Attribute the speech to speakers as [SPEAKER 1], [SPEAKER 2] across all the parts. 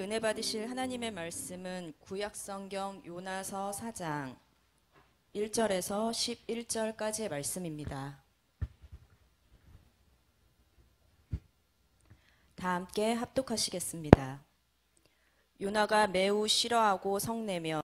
[SPEAKER 1] 은혜 받으실 하나님의 말씀은 구약성경 요나서 4장 1절에서 11절까지의 말씀입니다. 다 함께 합독하시겠습니다. 요나가 매우 싫어하고 성내며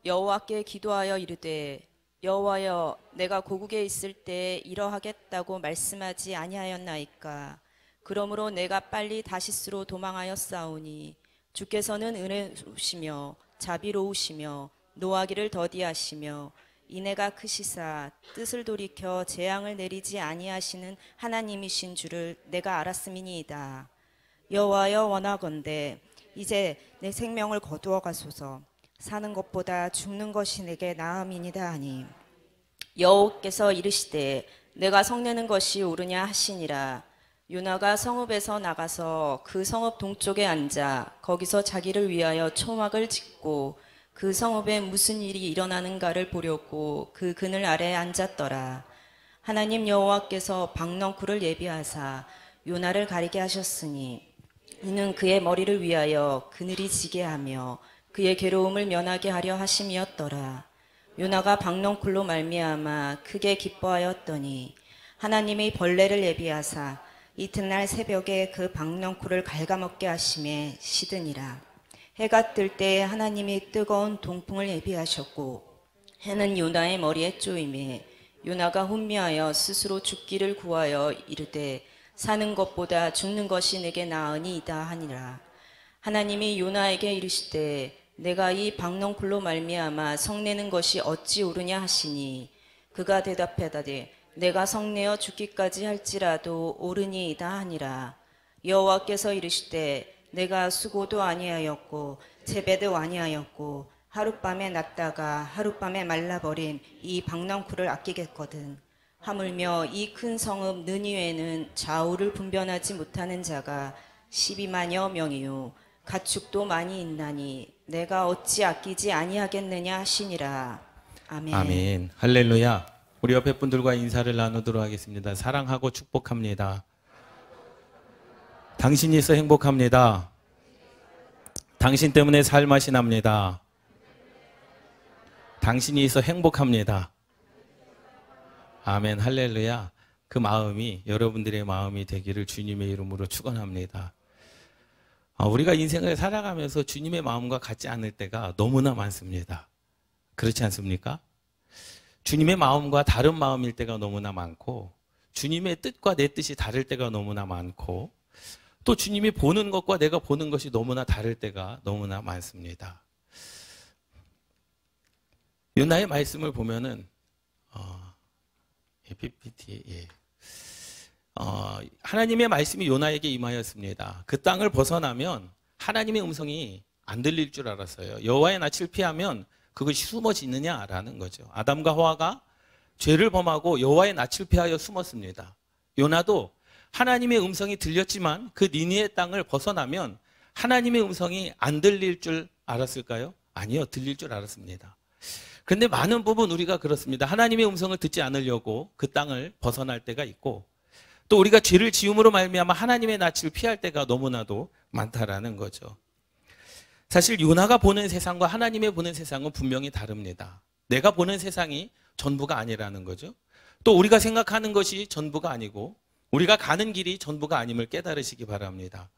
[SPEAKER 1] 여호와께 기도하여 이르되 여호와여, 내가 고국에 있을 때 이러하겠다고 말씀하지 아니하였나이까. 그러므로 내가 빨리 다시스로 도망하였사오니 주께서는 은혜로우시며 자비로우시며 노하기를 더디하시며 인애가 크시사 뜻을 돌이켜 재앙을 내리지 아니하시는 하나님이신 줄을 내가 알았음이니이다. 여호와여, 원하건대 이제 내 생명을 거두어 가소서. 사는 것보다 죽는 것이 내게 나음이니이다 하니 여호와께서 이르시되 내가 성내는 것이 옳으냐 하시니라. 요나가 성읍에서 나가서 그 성읍 동쪽에 앉아 거기서 자기를 위하여 초막을 짓고 그 성읍에 무슨 일이 일어나는가를 보려고 그 그늘 아래에 앉았더라. 하나님 여호와께서 박넝쿨을 예비하사 요나를 가리게 하셨으니 이는 그의 머리를 위하여 그늘이 지게 하며 그의 괴로움을 면하게 하려 하심이었더라. 요나가 박넝쿨로 말미암아 크게 기뻐하였더니 하나님이 벌레를 예비하사 이튿날 새벽에 그 박넝쿨을 갉아먹게 하심에 시드니라. 해가 뜰 때 하나님이 뜨거운 동풍을 예비하셨고 해는 요나의 머리에 쪼임에 요나가 혼미하여 스스로 죽기를 구하여 이르되 사는 것보다 죽는 것이 내게 나으니이다 하니라. 하나님이 요나에게 이르시되 내가 이 박넝쿨로 말미암아 성내는 것이 어찌 옳으냐 하시니 그가 대답하되 내가 성내어 죽기까지 할지라도 옳으니이다 하니라. 여호와께서 이르시되 내가 수고도 아니하였고 재배도 아니하였고 하룻밤에 났다가 하룻밤에 말라버린 이 박넝쿨을 아끼겠거든. 하물며 이 큰 성읍 느니웨는 좌우를 분별하지 못하는 자가 12만여 명이요 가축도 많이 있나니 내가 어찌 아끼지 아니하겠느냐 하시니라. 아멘.
[SPEAKER 2] 아멘. 할렐루야. 우리 옆에 분들과 인사를 나누도록 하겠습니다. 사랑하고 축복합니다. 당신이 있어 행복합니다. 당신 때문에 살맛이 납니다. 당신이 있어 행복합니다. 아멘. 할렐루야. 그 마음이 여러분들의 마음이 되기를 주님의 이름으로 축원합니다. 우리가 인생을 살아가면서 주님의 마음과 같지 않을 때가 너무나 많습니다. 그렇지 않습니까? 주님의 마음과 다른 마음일 때가 너무나 많고 주님의 뜻과 내 뜻이 다를 때가 너무나 많고 또 주님이 보는 것과 내가 보는 것이 너무나 다를 때가 너무나 많습니다. 요나의 말씀을 보면은 PPT, 하나님의 말씀이 요나에게 임하였습니다. 그 땅을 벗어나면 하나님의 음성이 안 들릴 줄 알았어요. 여호와의 낯을 피하면 그것이 숨어지느냐라는 거죠. 아담과 하와가 죄를 범하고 여호와의 낯을 피하여 숨었습니다. 요나도 하나님의 음성이 들렸지만 그 니느웨 땅을 벗어나면 하나님의 음성이 안 들릴 줄 알았을까요? 아니요, 들릴 줄 알았습니다. 그런데 많은 부분 우리가 그렇습니다. 하나님의 음성을 듣지 않으려고 그 땅을 벗어날 때가 있고 또 우리가 죄를 지음으로 말미암아 하나님의 낯을 피할 때가 너무나도 많다라는 거죠. 사실 요나가 보는 세상과 하나님의 보는 세상은 분명히 다릅니다. 내가 보는 세상이 전부가 아니라는 거죠. 또 우리가 생각하는 것이 전부가 아니고 우리가 가는 길이 전부가 아님을 깨달으시기 바랍니다.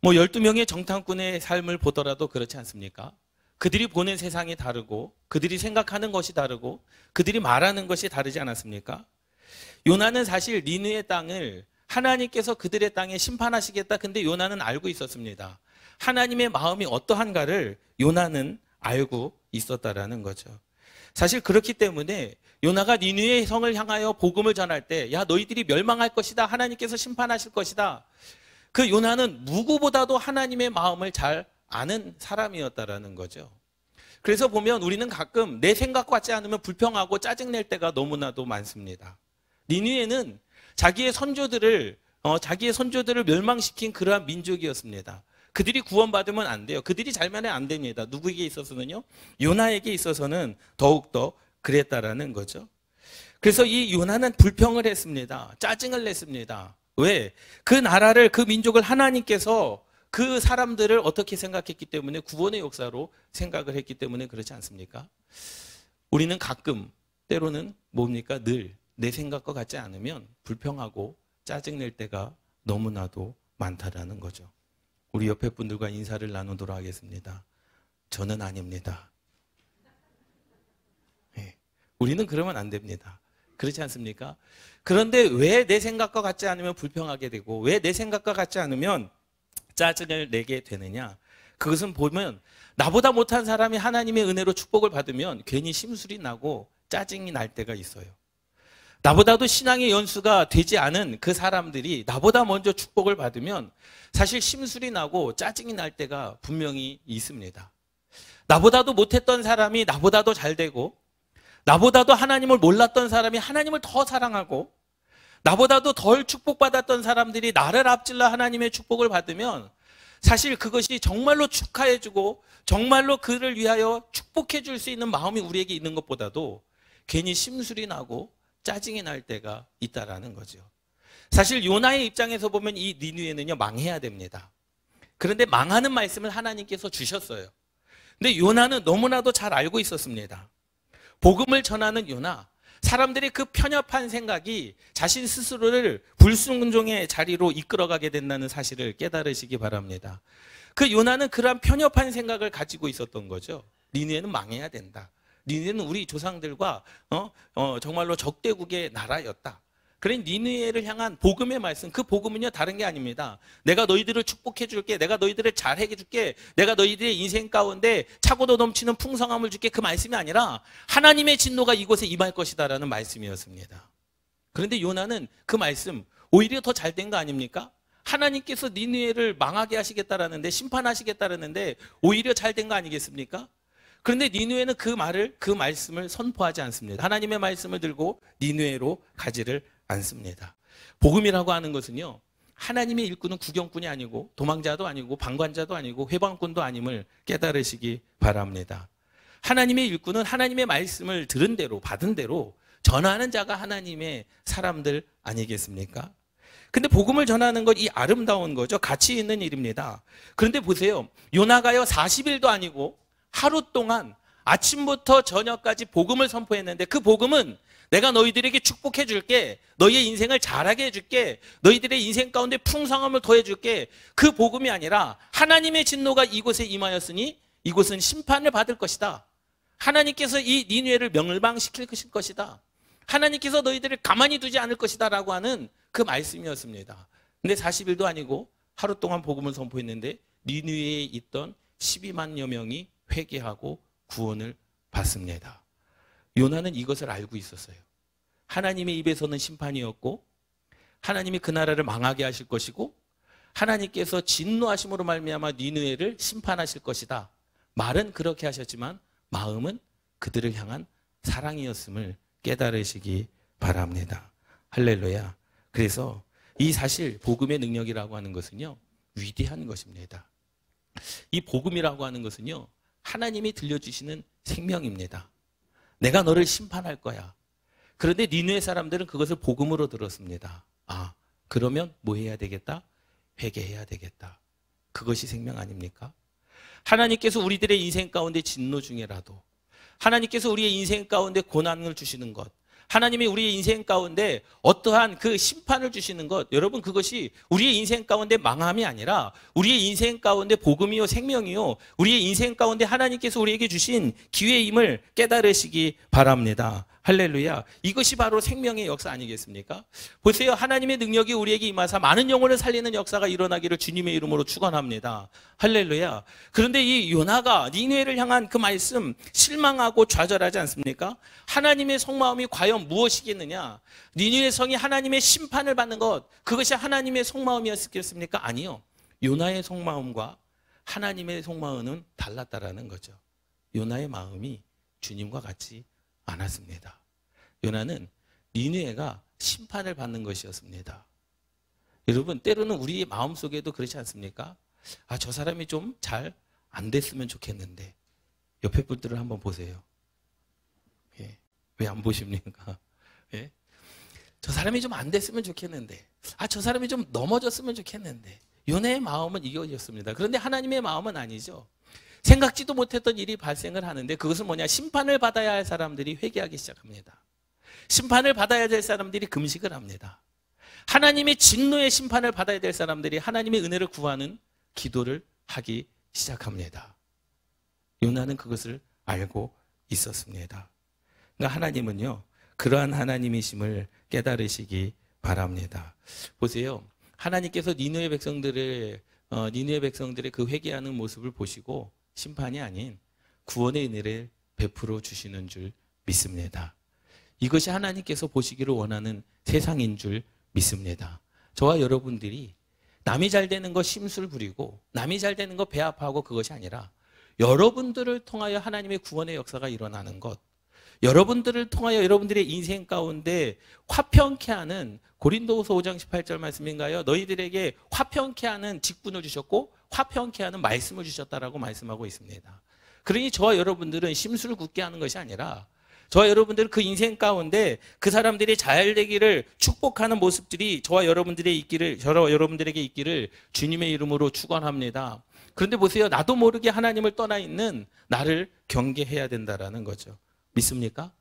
[SPEAKER 2] 12명의 정탐꾼의 삶을 보더라도 그렇지 않습니까? 그들이 보는 세상이 다르고 그들이 생각하는 것이 다르고 그들이 말하는 것이 다르지 않았습니까? 요나는 사실 니느웨 땅을 하나님께서 그들의 땅에 심판하시겠다. 근데 요나는 알고 있었습니다. 하나님의 마음이 어떠한가를 요나는 알고 있었다라는 거죠. 사실 그렇기 때문에 요나가 니느웨 성을 향하여 복음을 전할 때 야, 너희들이 멸망할 것이다. 하나님께서 심판하실 것이다. 그 요나는 누구보다도 하나님의 마음을 잘 아는 사람이었다라는 거죠. 그래서 보면 우리는 가끔 내 생각 같지 않으면 불평하고 짜증낼 때가 너무나도 많습니다. 니느웨는 자기의 선조들을 멸망시킨 그러한 민족이었습니다. 그들이 구원받으면 안 돼요. 그들이 잘만은 안 됩니다. 누구에게 있어서는요? 요나에게 있어서는 더욱더 그랬다라는 거죠. 그래서 이 요나는 불평을 했습니다. 짜증을 냈습니다. 왜? 그 나라를, 그 민족을 하나님께서 그 사람들을 어떻게 생각했기 때문에 구원의 역사로 생각을 했기 때문에 그렇지 않습니까? 우리는 가끔 때로는 뭡니까? 늘 내 생각과 같지 않으면 불평하고 짜증낼 때가 너무나도 많다라는 거죠. 우리 옆에 분들과 인사를 나누도록 하겠습니다. 저는 아닙니다. 네. 우리는 그러면 안 됩니다. 그렇지 않습니까? 그런데 왜 내 생각과 같지 않으면 불평하게 되고 왜 내 생각과 같지 않으면 짜증을 내게 되느냐? 그것은 보면 나보다 못한 사람이 하나님의 은혜로 축복을 받으면 괜히 심술이 나고 짜증이 날 때가 있어요. 나보다도 신앙의 연수가 되지 않은 그 사람들이 나보다 먼저 축복을 받으면 사실 심술이 나고 짜증이 날 때가 분명히 있습니다. 나보다도 못했던 사람이 나보다도 잘 되고 나보다도 하나님을 몰랐던 사람이 하나님을 더 사랑하고 나보다도 덜 축복받았던 사람들이 나를 앞질러 하나님의 축복을 받으면 사실 그것이 정말로 축하해주고 정말로 그를 위하여 축복해 줄 수 있는 마음이 우리에게 있는 것보다도 괜히 심술이 나고 짜증이 날 때가 있다라는 거죠. 사실 요나의 입장에서 보면 이 니느웨는요 망해야 됩니다. 그런데 망하는 말씀을 하나님께서 주셨어요. 근데 요나는 너무나도 잘 알고 있었습니다. 복음을 전하는 요나, 사람들의 그 편협한 생각이 자신 스스로를 불순종의 자리로 이끌어가게 된다는 사실을 깨달으시기 바랍니다. 그 요나는 그러한 편협한 생각을 가지고 있었던 거죠. 니느웨는 망해야 된다. 니느웨는 우리 조상들과 정말로 적대국의 나라였다. 그래 니느웨를 향한 복음의 말씀, 그 복음은요 다른 게 아닙니다. 내가 너희들을 축복해 줄게, 내가 너희들을 잘해 줄게, 내가 너희들의 인생 가운데 차고도 넘치는 풍성함을 줄게, 그 말씀이 아니라 하나님의 진노가 이곳에 임할 것이다라는 말씀이었습니다. 그런데 요나는 그 말씀 오히려 더 잘된 거 아닙니까? 하나님께서 니느웨를 망하게 하시겠다라는데, 심판하시겠다라는데 오히려 잘된 거 아니겠습니까? 그런데 니느웨는 그 말씀을 선포하지 않습니다. 하나님의 말씀을 들고 니느웨로 가지를 않습니다. 복음이라고 하는 것은요, 하나님의 일꾼은 구경꾼이 아니고 도망자도 아니고 방관자도 아니고 회방꾼도 아님을 깨달으시기 바랍니다. 하나님의 일꾼은 하나님의 말씀을 들은 대로 받은 대로 전하는 자가 하나님의 사람들 아니겠습니까? 근데 복음을 전하는 것, 이 아름다운 거죠. 가치 있는 일입니다. 그런데 보세요. 요나가요 40일도 아니고 하루 동안 아침부터 저녁까지 복음을 선포했는데 그 복음은 내가 너희들에게 축복해 줄게, 너희의 인생을 잘하게 해줄게, 너희들의 인생 가운데 풍성함을 더해 줄게, 그 복음이 아니라 하나님의 진노가 이곳에 임하였으니 이곳은 심판을 받을 것이다. 하나님께서 이 니느웨를 멸망시킬 것이다. 하나님께서 너희들을 가만히 두지 않을 것이다 라고 하는 그 말씀이었습니다. 근데 40일도 아니고 하루 동안 복음을 선포했는데 니느웨에 있던 12만여 명이 회개하고 구원을 받습니다. 요나는 이것을 알고 있었어요. 하나님의 입에서는 심판이었고 하나님이 그 나라를 망하게 하실 것이고 하나님께서 진노하심으로 말미암아 니느웨를 심판하실 것이다. 말은 그렇게 하셨지만 마음은 그들을 향한 사랑이었음을 깨달으시기 바랍니다. 할렐루야. 그래서 이 사실 복음의 능력이라고 하는 것은요 위대한 것입니다. 이 복음이라고 하는 것은요 하나님이 들려주시는 생명입니다. 내가 너를 심판할 거야. 그런데 니느웨 사람들은 그것을 복음으로 들었습니다. 아, 그러면 뭐 해야 되겠다? 회개해야 되겠다. 그것이 생명 아닙니까? 하나님께서 우리들의 인생 가운데 진노 중에라도 하나님께서 우리의 인생 가운데 고난을 주시는 것, 하나님이 우리의 인생 가운데 어떠한 그 심판을 주시는 것, 여러분 그것이 우리의 인생 가운데 망함이 아니라 우리의 인생 가운데 복음이요 생명이요 우리의 인생 가운데 하나님께서 우리에게 주신 기회임을 깨달으시기 바랍니다. 할렐루야. 이것이 바로 생명의 역사 아니겠습니까? 보세요. 하나님의 능력이 우리에게 임하사 많은 영혼을 살리는 역사가 일어나기를 주님의 이름으로 축원합니다. 할렐루야. 그런데 이 요나가 니느웨를 향한 그 말씀 실망하고 좌절하지 않습니까? 하나님의 속마음이 과연 무엇이겠느냐? 니느웨 성이 하나님의 심판을 받는 것, 그것이 하나님의 속마음이었겠습니까? 아니요. 요나의 속마음과 하나님의 속마음은 달랐다라는 거죠. 요나의 마음이 주님과 같이 않았습니다. 요나는 니느웨가 심판을 받는 것이었습니다. 여러분 때로는 우리의 마음속에도 그렇지 않습니까? 아, 저 사람이 좀 잘 안 됐으면 좋겠는데. 옆에 분들을 한번 보세요. 예. 왜 안 보십니까? 예? 저 사람이 좀 안 됐으면 좋겠는데. 아, 저 사람이 좀 넘어졌으면 좋겠는데. 요나의 마음은 이거였습니다. 그런데 하나님의 마음은 아니죠. 생각지도 못했던 일이 발생을 하는데 그것은 뭐냐? 심판을 받아야 할 사람들이 회개하기 시작합니다. 심판을 받아야 될 사람들이 금식을 합니다. 하나님의 진노의 심판을 받아야 될 사람들이 하나님의 은혜를 구하는 기도를 하기 시작합니다. 요나는 그것을 알고 있었습니다. 그러니까 하나님은요, 그러한 하나님이심을 깨달으시기 바랍니다. 보세요. 하나님께서 니느웨 백성들의 그 회개하는 모습을 보시고 심판이 아닌 구원의 은혜를 베풀어 주시는 줄 믿습니다. 이것이 하나님께서 보시기를 원하는 세상인 줄 믿습니다. 저와 여러분들이 남이 잘 되는 거 심술 부리고 남이 잘 되는 거 배 아파하고 그것이 아니라 여러분들을 통하여 하나님의 구원의 역사가 일어나는 것, 여러분들을 통하여 여러분들의 인생 가운데 화평케 하는, 고린도후서 5장 18절 말씀인가요? 너희들에게 화평케 하는 직분을 주셨고 화평케 하는 말씀을 주셨다라고 말씀하고 있습니다. 그러니 저와 여러분들은 심술을 굳게 하는 것이 아니라 저와 여러분들은 그 인생 가운데 그 사람들이 잘 되기를 축복하는 모습들이 저와 여러분들에게 있기를 주님의 이름으로 축원합니다. 그런데 보세요. 나도 모르게 하나님을 떠나 있는 나를 경계해야 된다라는 거죠. 믿습니까?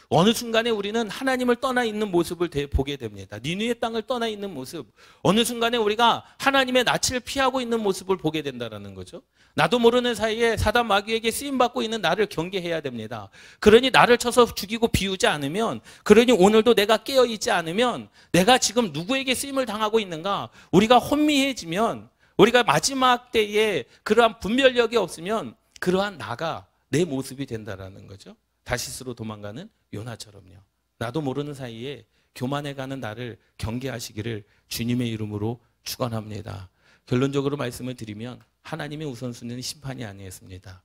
[SPEAKER 2] 어느 순간에 우리는 하나님을 떠나 있는 모습을 보게 됩니다. 니느웨 땅을 떠나 있는 모습. 어느 순간에 우리가 하나님의 낯을 피하고 있는 모습을 보게 된다는 거죠. 나도 모르는 사이에 사단 마귀에게 쓰임받고 있는 나를 경계해야 됩니다. 그러니 나를 쳐서 죽이고 비우지 않으면, 그러니 오늘도 내가 깨어있지 않으면 내가 지금 누구에게 쓰임을 당하고 있는가? 우리가 혼미해지면, 우리가 마지막 때에 그러한 분별력이 없으면 그러한 나가 내 모습이 된다는 거죠. 다시스로 도망가는 요나처럼요. 나도 모르는 사이에 교만해가는 나를 경계하시기를 주님의 이름으로 축원합니다. 결론적으로 말씀을 드리면 하나님의 우선순위는 심판이 아니었습니다.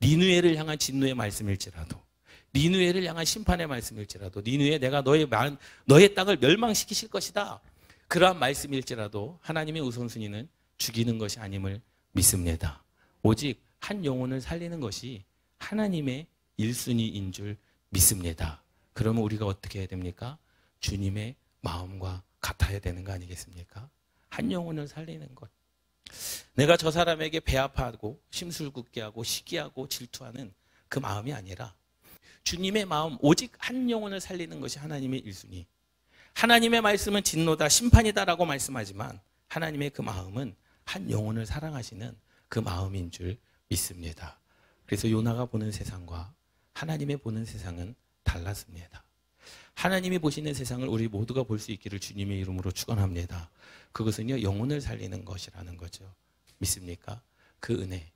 [SPEAKER 2] 니느웨를 향한 진노의 말씀일지라도, 니느웨를 향한 심판의 말씀일지라도, 니느웨 내가 너의 땅을 멸망시키실 것이다, 그러한 말씀일지라도 하나님의 우선순위는 죽이는 것이 아님을 믿습니다. 오직 한 영혼을 살리는 것이 하나님의 1순위인 줄 믿습니다. 그러면 우리가 어떻게 해야 됩니까? 주님의 마음과 같아야 되는 거 아니겠습니까? 한 영혼을 살리는 것. 내가 저 사람에게 배 아파하고 심술궂게 하고 시기하고 질투하는 그 마음이 아니라 주님의 마음, 오직 한 영혼을 살리는 것이 하나님의 1순위. 하나님의 말씀은 진노다, 심판이다라고 말씀하지만 하나님의 그 마음은 한 영혼을 사랑하시는 그 마음인 줄 믿습니다. 그래서 요나가 보는 세상과 하나님의 보는 세상은 달랐습니다. 하나님이 보시는 세상을 우리 모두가 볼 수 있기를 주님의 이름으로 축원합니다. 그것은요, 영혼을 살리는 것이라는 거죠. 믿습니까? 그 은혜,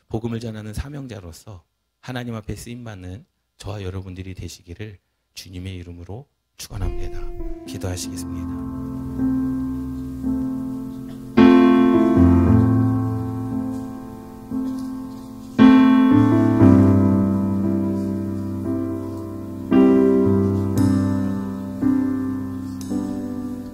[SPEAKER 2] 복음을 전하는 사명자로서 하나님 앞에 쓰임받는 저와 여러분들이 되시기를 주님의 이름으로 축원합니다. 기도하시겠습니다.